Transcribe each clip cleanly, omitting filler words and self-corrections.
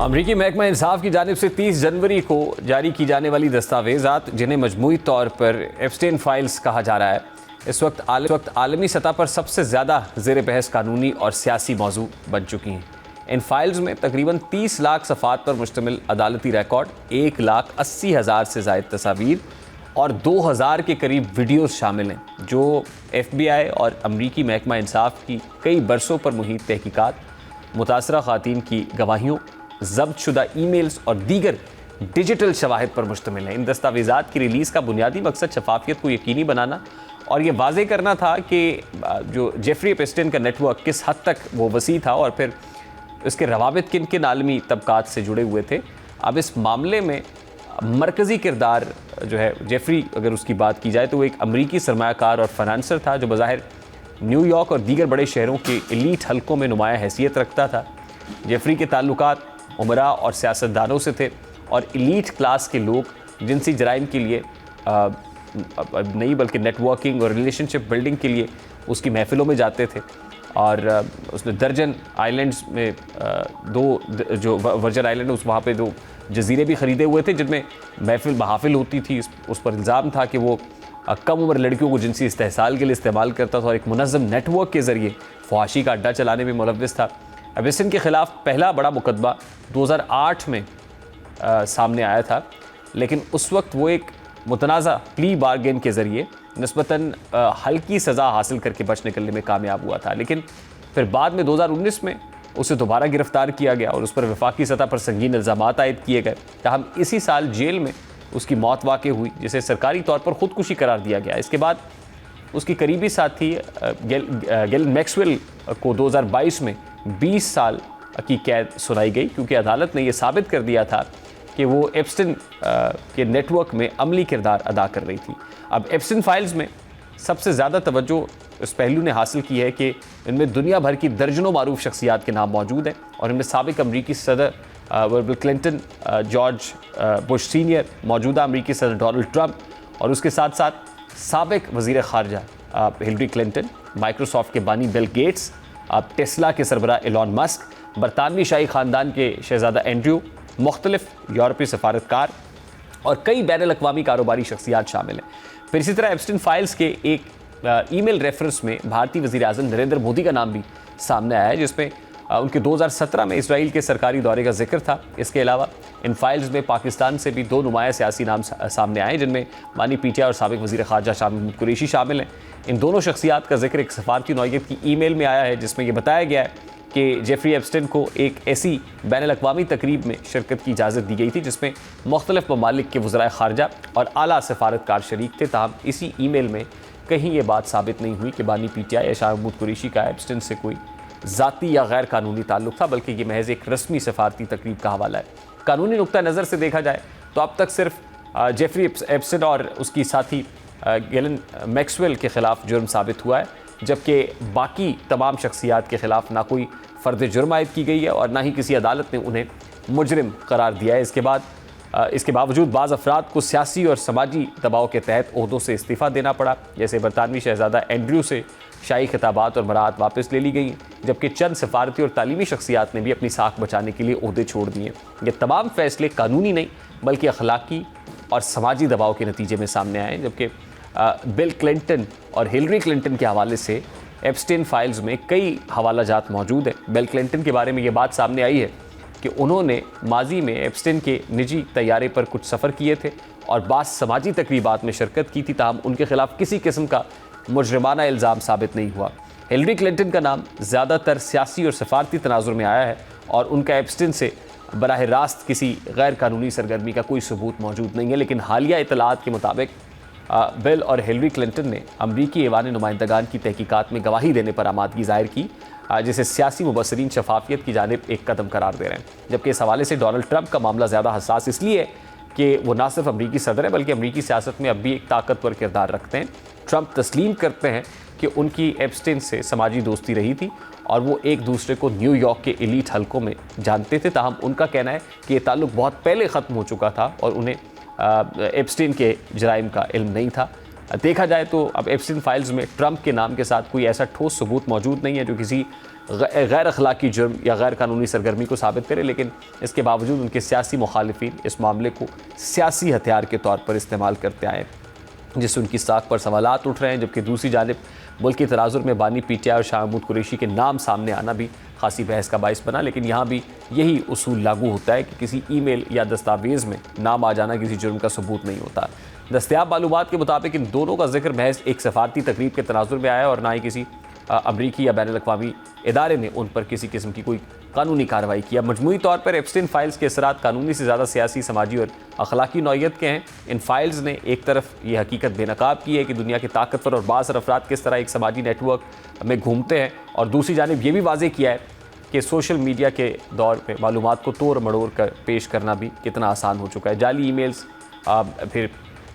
अमरीकी महकमा इंसाफ की जानिब से 30 जनवरी को जारी की जाने वाली दस्तावेज़ात, जिन्हें मजमूई तौर पर एप्स्टेन फाइल्स कहा जा रहा है, इस वक्त आलमी सतह पर सबसे ज़्यादा ज़ेर बहस कानूनी और सियासी मौजू बन चुकी हैं। इन फाइल्स में तकरीबन 30 लाख सफ़ात पर मुश्तमिल अदालती रिकॉर्ड, 1,80,000 से ज़ायद तस्वीर और 2,000 के करीब वीडियोज़ शामिल हैं, जो FBI और अमरीकी महकमा इंसाफ की कई बरसों पर मुहित तहकीकात, मुतासरा ख़ातीन की गवाहियों, ज़ब्त शुदा ईमेल्स और दीगर डिजिटल शवाहिद पर मुश्तमिल है। इन दस्तावेज़ात की रिलीज़ का बुनियादी मकसद शफाफियत को यकीनी बनाना और ये वाज़े करना था कि जो जेफरी एप्स्टेन का नेटवर्क किस हद तक वो वसी था और फिर उसके रवाबित किन किन आलमी तबकात से जुड़े हुए थे। अब इस मामले में मरकज़ी किरदार जो है जेफरी, अगर उसकी बात की जाए तो वो एक अमरीकी सरमायाकार और फाइनेंसर था जो बज़ाहिर न्यूयॉर्क और दीगर बड़े शहरों के एलीट हलकों में नुमाया हैसियत रखता था। जेफरी के ताल्लुकात उमरा और सियासतदानों से थे और एलीट क्लास के लोग जिनसी जराइम के लिए नहीं बल्कि नेटवर्किंग और रिलेशनशिप बिल्डिंग के लिए उसकी महफिलों में जाते थे। और उसने दर्जन आइलैंड्स में जो वर्जन आइलैंड उस वहाँ पे 2 जजीरे भी ख़रीदे हुए थे जिनमें महाफिल होती थी। उस पर इल्ज़ाम था कि वो कम उम्र लड़कियों को जिनसी इस्तेहसाल के लिए इस्तेमाल करता था और एक मुनज़्ज़म नेटवर्क के ज़रिए फहाशी का अड्डा चलाने में मुलव्विस था। एप्स्टेन के ख़िलाफ़ पहला बड़ा मुकदमा 2008 में सामने आया था, लेकिन उस वक्त वो एक मुतनाज़ा प्ली बार्गेन के ज़रिए निस्बतन हल्की सज़ा हासिल करके बच निकलने में कामयाब हुआ था। लेकिन फिर बाद में 2019 में उसे दोबारा गिरफ़्तार किया गया और उस पर वफाकी सतह पर संगीन इल्ज़ामात आयद किए गए। ताहम इसी साल जेल में उसकी मौत वाक़ हुई, जिसे सरकारी तौर पर ख़ुदकुशी करार दिया गया। इसके बाद उसकी करीबी साथी गैलन मैक्सवेल को 2022 में 20 साल की कैद सुनाई गई, क्योंकि अदालत ने यह साबित कर दिया था कि वो एप्स्टेन के नेटवर्क में अमली किरदार अदा कर रही थी। अब एप्स्टेन फाइल्स में सबसे ज़्यादा तवज्जो इस पहलू ने हासिल की है कि इनमें दुनिया भर की दर्जनों मारूफ शख्सियात के नाम मौजूद हैं और इनमें साबिक अमरीकी सदर bill Clinton, George Bush senior, मौजूदा अमरीकी सदर डोनाल्ड ट्रंप और उसके साथ साथ साबिक वज़ीर ख़ारजा हिलरी क्लिंटन, माइक्रोसॉफ्ट के बानी बिल गेट्स, टेस्ला के सरबराह एलॉन मस्क, बरतानवी शाही ख़ानदान के शहज़ादा एंड्रयू, मुख्तलिफ यूरोपीय सफारतकार और कई बैनुल-अक़वामी कारोबारी शख्सियात शामिल हैं। फिर इसी तरह एप्स्टेन फाइल्स के एक ईमेल रेफरेंस में भारतीय वज़ीर-ए-आज़म नरेंद्र मोदी का नाम भी सामने आया है, जिसमें उनके 2017 में इसराइल के सरकारी दौरे का जिक्र था। इसके अलावा इन फाइल्स में पाकिस्तान से भी 2 नुमाया सियासी नाम सामने आए, जिनमें बानी पीटीआई और साबिक वज़ीर ख़ारजा शाह महमूद कुरैशी शामिल हैं। इन दोनों शख्सियात का जिक्र एक सफारती नौइयत की ईमेल में आया है, जिसमें यह बताया गया है कि जेफरी एप्स्टेन को एक ऐसी बैनुल-अक़वामी तकरीब में शिरकत की इजाज़त दी गई थी जिसमें मुख्तलिफ ममालिक के वज़राए ख़ारजा और आला सफारतकार शरीक थे। ताहम इसी ईमेल में कहीं ये बात साबित नहीं हुई कि बानी पीटीआई या शाह महमूद कुरैशी का एप्स्टेन से कोई ज़ाती या गैर कानूनी ताल्लुक़ था, बल्कि ये महज एक रस्मी सफारती तकरीब का हवाला है। कानूनी नुक्ता नज़र से देखा जाए तो अब तक सिर्फ जेफरी एप्स्टेन और उसकी साथी गैलन मैक्सवेल के ख़िलाफ़ जुर्म साबित हुआ है, जबकि बाकी तमाम शख्सियात के ख़िलाफ़ ना कोई फ़र्द जुर्म आयद की गई है और ना ही किसी अदालत ने उन्हें मुजरिम करार दिया है। इसके बावजूद बाज़ अफराद को सियासी और समाजी दबाव के तहत ओहदों से इस्तीफ़ा देना पड़ा, जैसे बरतानवी शहज़ादा एंड्रयू से शाही खिताबात और मराहत वापस ले ली गई, जबकि चंद सफारती और तालीमी शख्सियात ने भी अपनी साख बचाने के लिए ओहदे छोड़ दिए। ये तमाम फ़ैसले कानूनी नहीं बल्कि अखलाकी और समाजी दबाव के नतीजे में सामने आए, जबकि बिल क्लिंटन और हिलरी क्लिंटन के हवाले से एप्स्टेन फाइल्स में कई हवालाजात मौजूद हैं। बिल क्लिंटन के बारे में ये बात सामने आई है कि उन्होंने माजी में एप्स्टेन के निजी तैयारे पर कुछ सफ़र किए थे और बास समाजी तकरीबात में शिरकत की थी, ताहम उनके ख़िलाफ़ किसी किस्म का मुजरिमाना इल्ज़ाम साबित नहीं हुआ। हिलरी क्लिंटन का नाम ज़्यादातर सियासी और सफारती तनाजुर में आया है और उनका एप्स्टेन से बराह रास्त किसी गैर कानूनी सरगर्मी का कोई सबूत मौजूद नहीं है। लेकिन हालिया इतलात के मुताबिक बिल और हिलरी क्लिंटन ने अमरीकी ऐवान नुमाइंदगान की तहकीकात में गवाही देने पर आमादगी ज़ाहिर की, जिसे सियासी मुबसरीन शफाफियत की जानिब एक कदम करार दे रहे हैं। जबकि इस हवाले से डोनाल्ड ट्रंप का मामला ज़्यादा हसास इसलिए कि वो ना सिर्फ अमरीकी सदर है बल्कि अमरीकी सियासत में अब भी एक ताकतवर किरदार रखते हैं। ट्रंप तस्लीम करते हैं कि उनकी एप्स्टेन से समाजी दोस्ती रही थी और वो एक दूसरे को न्यूयॉर्क के एलीट हलकों में जानते थे। ताहम उनका कहना है कि ये ताल्लुक़ बहुत पहले ख़त्म हो चुका था और उन्हें एप्स्टेन के जराइम का इल्म नहीं था। देखा जाए तो अब एप्स्टेन फाइल्स में ट्रंप के नाम के साथ कोई ऐसा ठोस सबूत मौजूद नहीं है जो किसी गैर अखलाकी जुर्म या गैर कानूनी सरगर्मी को साबित करे, लेकिन इसके बावजूद उनके सियासी मुखालिफिन इस मामले को सियासी हथियार के तौर पर इस्तेमाल करते आए, जिससे उनकी साख पर सवालात उठ रहे हैं। जबकि दूसरी जानिब मुल्क की तनाजुर में बानी PTI और शाह महमूद कुरैशी के नाम सामने आना भी खासी बहस का बाइस बना। लेकिन यहाँ भी यही उसूल लागू होता है कि किसी ईमेल या दस्तावेज़ में नाम आ जाना किसी जुर्म का सबूत नहीं होता। दस्तयाब मालूमात के मुताबिक इन दोनों का जिक्र महज एक सफारती तकरीब के तनाजुर में आया और ना ही किसी अमरीकी या बैनुल-अक़वामी इदारे ने उन पर किसी किस्म की कोई कानूनी कार्रवाई किया। मजमूई तौर पर एप्स्टीन फाइल्स के असरात कानूनी से ज़्यादा सियासी, समाजी और अखलाकी नौइयत के हैं। इन फाइल्स ने एक तरफ ये हकीकत बेनकाब की है कि दुनिया के ताकतवर और बासर अफराद किस तरह एक समाजी नेटवर्क में घूमते हैं, और दूसरी जानिब ये भी वाज़े किया है कि सोशल मीडिया के दौर में मालूमात को तोड़ मड़ोड़ कर पेश करना भी कितना आसान हो चुका है। जाली ईमेल्स, फिर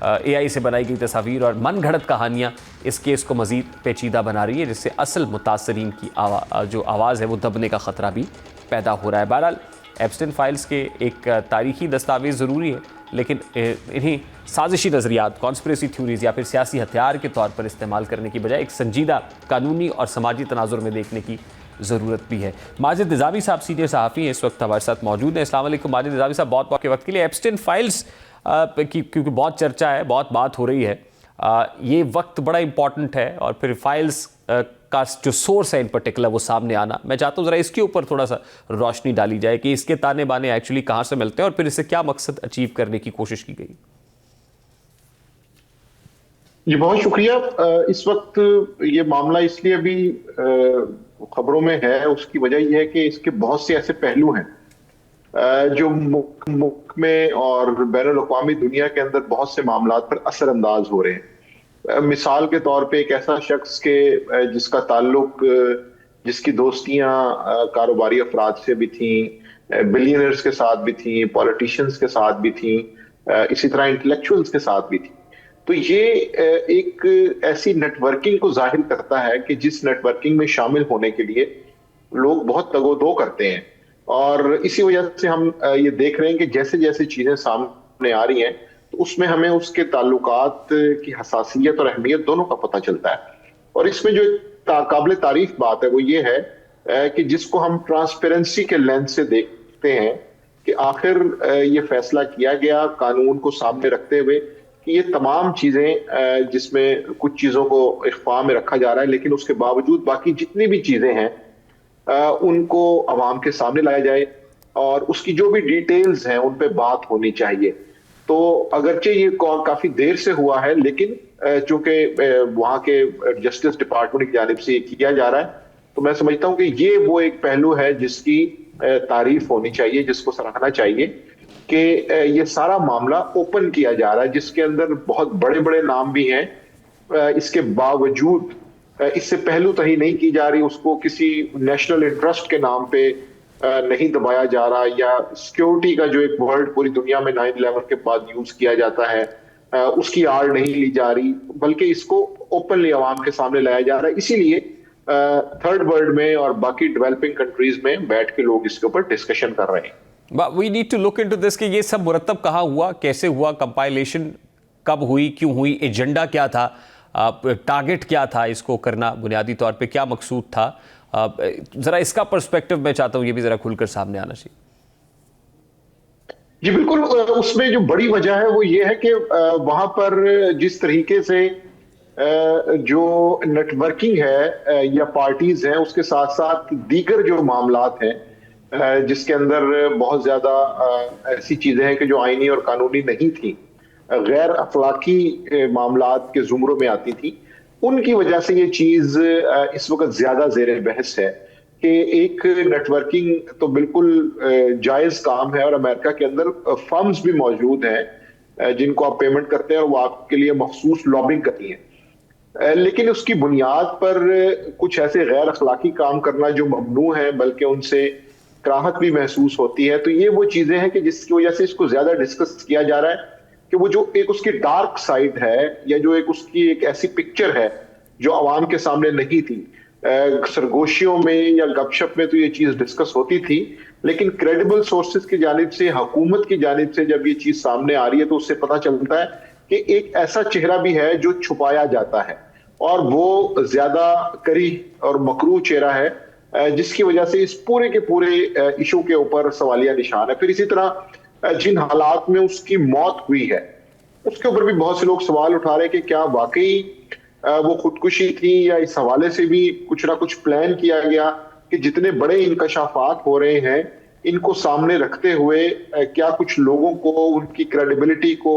AI से बनाई गई तस्वीर और मन घड़त कहानियाँ इस केस को मज़ीद पेचीदा बना रही है, जिससे असल मुतासरीन की जो आवाज़ है वो दबने का ख़तरा भी पैदा हो रहा है। बहरहाल एप्स्टीन फाइल्स के एक तारीखी दस्तावेज़ ज़रूरी है, लेकिन इन्हीं साजिशी नज़रियात, कॉन्स्पिरेसी थ्योरीज़ या फिर सियासी हथियार के तौर पर इस्तेमाल करने की बजाय एक संजीदा कानूनी और समाजी तनाजुर में देखने की ज़रूरत भी है। माजिद निज़ामी साहब सीनियर सहाफ़ी हैं, इस वक्त हमारे साथ मौजूद हैं। अस्सलाम वालेकुम माजिद निज़ामी साहब, बहुत बहुत के वक्त के लिए। एप्स्टीन फाइल्स की क्योंकि बहुत चर्चा है, बहुत बात हो रही है, ये वक्त बड़ा इंपॉर्टेंट है, और फिर फाइल्स का जो सोर्स है इन पर्टिकुलर वो सामने आना, मैं चाहता हूँ ज़रा इसके ऊपर थोड़ा सा रोशनी डाली जाए कि इसके ताने बाने एक्चुअली कहाँ से मिलते हैं और फिर इससे क्या मकसद अचीव करने की कोशिश की गई। जी बहुत शुक्रिया। इस वक्त ये मामला इसलिए अभी खबरों में है, उसकी वजह यह है कि इसके बहुत से ऐसे पहलू हैं जो मुल्क में और बैनुल-अक़वामी दुनिया के अंदर बहुत से मामलात पर असरअंदाज हो रहे हैं। मिसाल के तौर पे एक ऐसा शख्स के जिसका ताल्लुक, जिसकी दोस्तियां कारोबारी अफराद से भी थी, बिलियनर्स के साथ भी थी, पॉलिटिशियंस के साथ भी थी, इसी तरह इंटेलेक्चुअल्स के साथ भी थी। तो ये एक ऐसी नेटवर्किंग को जाहिर करता है कि जिस नेटवर्किंग में शामिल होने के लिए लोग बहुत तगोदो करते हैं, और इसी वजह से हम ये देख रहे हैं कि जैसे जैसे चीजें सामने आ रही हैं तो उसमें हमें उसके ताल्लुकात की हसासियत और अहमियत दोनों का पता चलता है। और इसमें जो काबिल तारीफ बात है वो ये है कि जिसको हम ट्रांसपेरेंसी के लेंस से देखते हैं कि आखिर ये फैसला किया गया कानून को सामने रखते हुए कि ये तमाम चीजें जिसमें कुछ चीजों को इख्फा में रखा जा रहा है, लेकिन उसके बावजूद बाकी जितनी भी चीजें हैं उनको अवाम के सामने लाया जाए और उसकी जो भी डिटेल्स हैं उन पे बात होनी चाहिए। तो अगरचे ये काफी देर से हुआ है, लेकिन चूंकि वहां के जस्टिस डिपार्टमेंट की जानिब से ये किया जा रहा है, तो मैं समझता हूं कि ये वो एक पहलू है जिसकी तारीफ होनी चाहिए, जिसको सराहना चाहिए कि ये सारा मामला ओपन किया जा रहा है, जिसके अंदर बहुत बड़े बड़े नाम भी हैं। इसके बावजूद इससे पहलू तही नहीं की जा रही, उसको किसी नेशनल इंटरेस्ट के नाम पे नहीं दबाया जा रहा, या सिक्योरिटी का जो एक वर्ड पूरी दुनिया में 9/11 के बाद यूज किया जाता है उसकी आड़ नहीं ली जा रही, बल्कि इसको ओपनली आवाम के सामने लाया जा रहा है। इसीलिए थर्ड वर्ल्ड में और बाकी डेवलपिंग कंट्रीज में बैठ के लोग इसके ऊपर डिस्कशन कर रहे हैं। We need to look into this कि ये सब मुरतब कहाँ हुआ, कैसे हुआ, कंपाइलेशन कब हुई, क्यों हुई, एजेंडा क्या था, टारगेट क्या था इसको करना, बुनियादी तौर पे क्या मकसूद था। जरा इसका पर्सपेक्टिव मैं चाहता हूँ ये भी जरा खुलकर सामने आना चाहिए। जी बिल्कुल, उसमें जो बड़ी वजह है वो ये है कि वहां पर जिस तरीके से जो नेटवर्किंग है या पार्टीज हैं, उसके साथ साथ दीगर जो मामलात हैं जिसके अंदर बहुत ज्यादा ऐसी चीजें हैं कि जो आईनी और कानूनी नहीं थी, गैर अखलाकी मामलात के जुमरों में आती थी, उनकी वजह से ये चीज इस वक्त ज्यादा ज़ेरे बहस है कि एक नेटवर्किंग तो बिल्कुल जायज काम है और अमेरिका के अंदर फर्म्स भी मौजूद हैं जिनको आप पेमेंट करते हैं और वो आपके लिए मखसूस लॉबिंग करती हैं, लेकिन उसकी बुनियाद पर कुछ ऐसे गैर अखलाकी काम करना जो ममनू है, बल्कि उनसे कराहत भी महसूस होती है। तो ये वो चीजें हैं कि जिसकी वजह से इसको ज्यादा डिस्कस किया जा रहा है कि वो जो एक उसकी डार्क साइड है या जो एक उसकी एक ऐसी पिक्चर है जो आवाम के सामने नहीं थी। सरगोशियों में या गपशप में तो ये चीज डिस्कस होती थी, लेकिन क्रेडिबल सोर्सेज की जानिब से, हुकूमत की जानिब से जब ये चीज सामने आ रही है तो उससे पता चलता है कि एक ऐसा चेहरा भी है जो छुपाया जाता है और वो ज्यादा करी और मकरू चेहरा है जिसकी वजह से इस पूरे के पूरे इशू के ऊपर सवालिया निशान है। फिर इसी तरह जिन हालात में उसकी मौत हुई है उसके ऊपर भी बहुत से लोग सवाल उठा रहे हैं कि क्या वाकई वो खुदकुशी थी या इस हवाले से भी कुछ ना कुछ प्लान किया गया कि जितने बड़े इंकशाफात हो रहे हैं इनको सामने रखते हुए क्या कुछ लोगों को उनकी क्रेडिबिलिटी को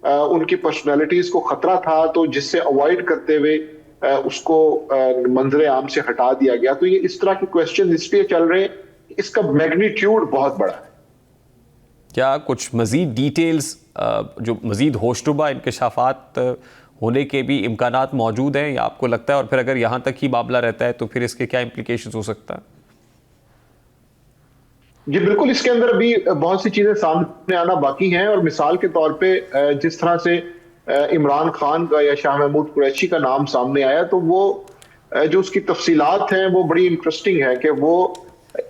उनकी पर्सनैलिटीज को खतरा था तो जिससे अवॉइड करते हुए उसको मंजरे आम से हटा दिया गया। तो ये इस तरह के क्वेश्चन इसलिए चल रहे हैं, इसका मैग्नीट्यूड बहुत बड़ा है। क्या कुछ मजीद डिटेल्स जो मजीद होशरुबा इंकशाफात होने के भी इम्कानात मौजूद हैं या आपको लगता है, और फिर अगर यहाँ तक ही मामला रहता है तो फिर इसके क्या इम्प्लीकेशंस हो सकता है? जी बिल्कुल, इसके अंदर भी बहुत सी चीजें सामने आना बाकी हैं। और मिसाल के तौर पे जिस तरह से इमरान खान का या शाह महमूद कुरैशी का नाम सामने आया तो वो जो उसकी तफसीलात हैं वो बड़ी इंटरेस्टिंग है कि वो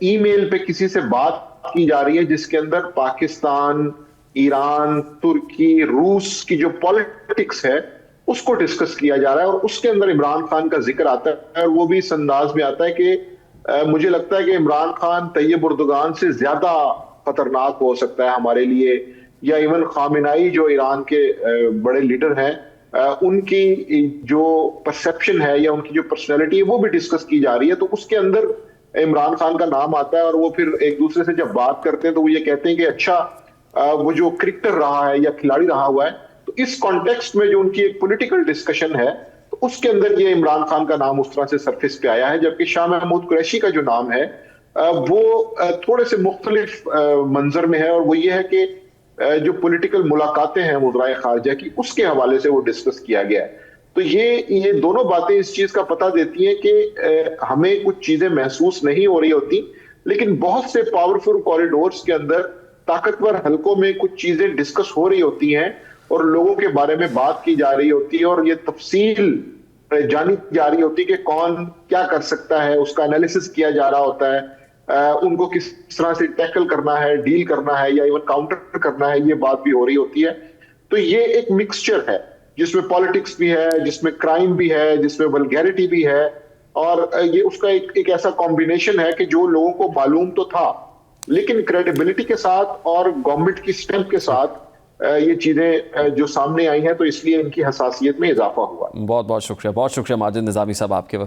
ईमेल पे किसी से बात की जा रही है जिसके अंदर पाकिस्तान, ईरान, तुर्की, रूस की जो पॉलिटिक्स है उसको डिस्कस किया जा रहा है और उसके अंदर इमरान खान का जिक्र आता है। और वो भी इस अंदाज में आता है कि मुझे लगता है कि इमरान खान तैयब उर्दुगान से ज्यादा खतरनाक हो सकता है हमारे लिए, या इवन खामेनाई जो ईरान के बड़े लीडर हैं उनकी जो परसेप्शन है या उनकी जो पर्सनैलिटी है वो भी डिस्कस की जा रही है। तो उसके अंदर इमरान खान का नाम आता है और वो फिर एक दूसरे से जब बात करते हैं तो वो ये कहते हैं कि अच्छा वो जो क्रिकेटर रहा है या खिलाड़ी रहा हुआ है, तो इस कॉन्टेक्स्ट में जो उनकी एक पॉलिटिकल डिस्कशन है तो उसके अंदर ये इमरान खान का नाम उस तरह से सरफेस पे आया है। जबकि शाह महमूद कुरैशी का जो नाम है वो थोड़े से मुख्तलिफ मंजर में है और वो ये है कि जो पॉलिटिकल मुलाकातें हैं वज़राए खारजा की उसके हवाले से वो डिस्कस किया गया है। तो ये दोनों बातें इस चीज का पता देती हैं कि हमें कुछ चीजें महसूस नहीं हो रही होती, लेकिन बहुत से पावरफुल कॉरिडोर्स के अंदर ताकतवर हलकों में कुछ चीजें डिस्कस हो रही होती हैं और लोगों के बारे में बात की जा रही होती है और ये तफसील जानी जा रही होती है कि कौन क्या कर सकता है, उसका एनालिसिस किया जा रहा होता है, उनको किस तरह से टैकल करना है, डील करना है या इवन काउंटर करना है, ये बात भी हो रही होती है। तो ये एक मिक्सचर है जिसमें पॉलिटिक्स भी है, जिसमें क्राइम भी है, जिसमें वल्गैरिटी भी है और ये उसका एक ऐसा कॉम्बिनेशन है कि जो लोगों को मालूम तो था लेकिन क्रेडिबिलिटी के साथ और गवर्नमेंट की स्ट्रेंथ के साथ ये चीजें जो सामने आई हैं तो इसलिए इनकी हसासियत में इजाफा हुआ। बहुत बहुत शुक्रिया माजिद निज़ामी साहब आपके वक्त।